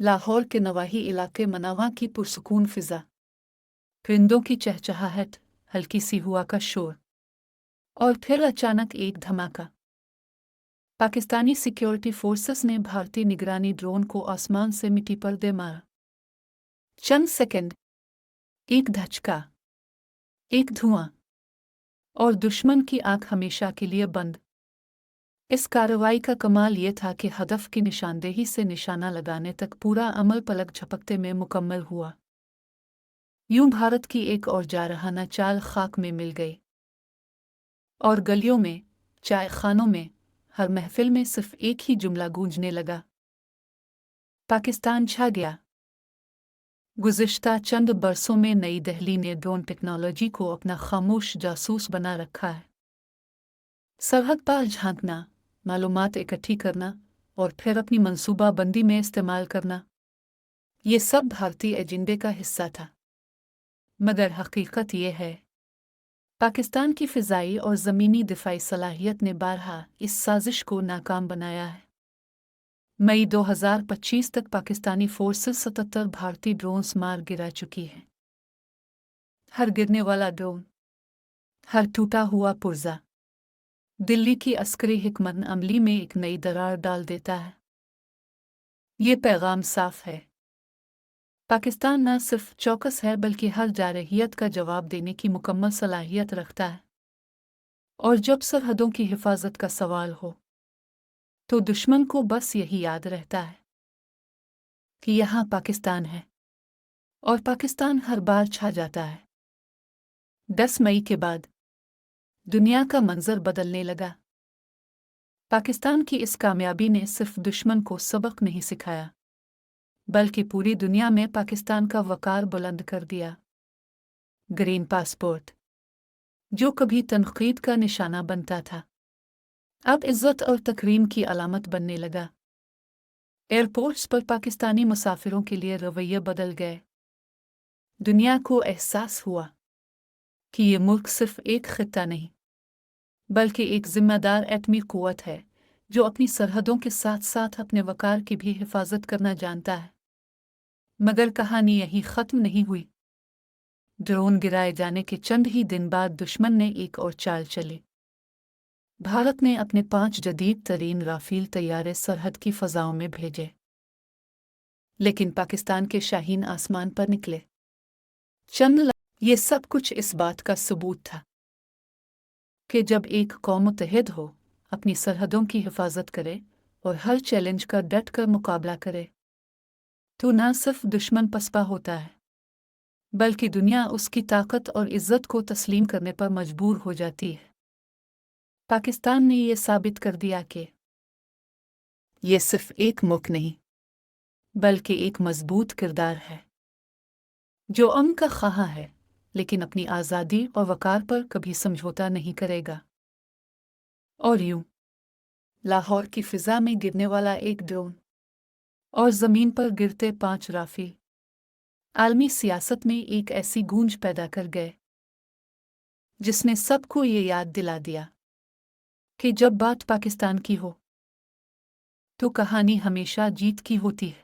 लाहौर के नवाही इलाके मनावा की पुरसुकून फिजा, परिंदों की चहचहाहट, हल्की सी हुआ का शोर, और फिर अचानक एक धमाका। पाकिस्तानी सिक्योरिटी फोर्सेस ने भारतीय निगरानी ड्रोन को आसमान से मिट्टी पर दे मारा। चंद सेकंड, एक धचका, एक धुआं, और दुश्मन की आंख हमेशा के लिए बंद। इस कार्रवाई का कमाल ये था कि हदफ की निशानदेही से निशाना लगाने तक पूरा अमल पलक झपकते में मुकम्मल हुआ। यूं भारत की एक और जारहाना चाल खाक में मिल गई, और गलियों में, चाय खानों में, हर महफिल में सिर्फ एक ही जुमला गूंजने लगा, पाकिस्तान छा गया। गुज़िश्ता चंद बरसों में नई दिल्ली ने ड्रोन टेक्नोलॉजी को अपना खामोश जासूस बना रखा है। सरहद पार झांकना, मालूमात इकट्ठी करना और फिर अपनी मंसूबाबंदी में इस्तेमाल करना, ये सब भारतीय एजेंडे का हिस्सा था। मगर हकीकत ये है, पाकिस्तान की फ़िज़ाई और ज़मीनी दिफाई सलाहियत ने बारहा इस साजिश को नाकाम बनाया है। मई 2025 तक पाकिस्तानी फोर्सेस 77 भारतीय ड्रोन्स मार गिरा चुकी हैं। हर गिरने वाला ड्रोन, हर टूटा हुआ पुर्जा दिल्ली की अस्करी हिकमत अमली में एक नई दरार डाल देता है। ये पैगाम साफ है, पाकिस्तान न सिर्फ चौकस है बल्कि हर जारहियत का जवाब देने की मुकम्मल सलाहियत रखता है। और जब सरहदों की हिफाजत का सवाल हो, तो दुश्मन को बस यही याद रहता है कि यहाँ पाकिस्तान है, और पाकिस्तान हर बार छा जाता है। 10 मई के बाद दुनिया का मंजर बदलने लगा। पाकिस्तान की इस कामयाबी ने सिर्फ दुश्मन को सबक नहीं सिखाया, बल्कि पूरी दुनिया में पाकिस्तान का वकार बुलंद कर दिया। ग्रीन पासपोर्ट, जो कभी तनकीद का निशाना बनता था, अब इज्जत और तकरीम की अलामत बनने लगा। एयरपोर्ट्स पर पाकिस्तानी मुसाफिरों के लिए रवैये बदल गए। दुनिया को एहसास हुआ कि ये मुल्क सिर्फ एक खित्ता नहीं, बल्कि एक जिम्मेदार एटमी कुव्वत है जो अपनी सरहदों के साथ साथ अपने वकार की भी हिफाजत करना जानता है। मगर कहानी यहीं ख़त्म नहीं हुई। ड्रोन गिराए जाने के चंद ही दिन बाद दुश्मन ने एक और चाल चली। भारत ने अपने 5 जदीद तरीन राफेल तैयारे सरहद की फ़ज़ाओं में भेजे, लेकिन पाकिस्तान के शाहीन आसमान पर निकले। ये सब कुछ इस बात का सबूत था कि जब एक कौम मुत्तहिद हो, अपनी सरहदों की हिफाजत करे और हर चैलेंज का डट कर मुकाबला करे, तो न सिर्फ दुश्मन पसपा होता है, बल्कि दुनिया उसकी ताकत और इज्जत को तस्लीम करने पर मजबूर हो जाती है। पाकिस्तान ने यह साबित कर दिया कि ये सिर्फ एक मुल्क नहीं, बल्कि एक मजबूत किरदार है, जो अमन का ख्वाह है, लेकिन अपनी आज़ादी और वकार पर कभी समझौता नहीं करेगा। और यूं लाहौर की फ़िज़ा में गिरने वाला एक ड्रोन और ज़मीन पर गिरते 5 राफेल आलमी सियासत में एक ऐसी गूंज पैदा कर गए जिसने सबको ये याद दिला दिया कि जब बात पाकिस्तान की हो, तो कहानी हमेशा जीत की होती है।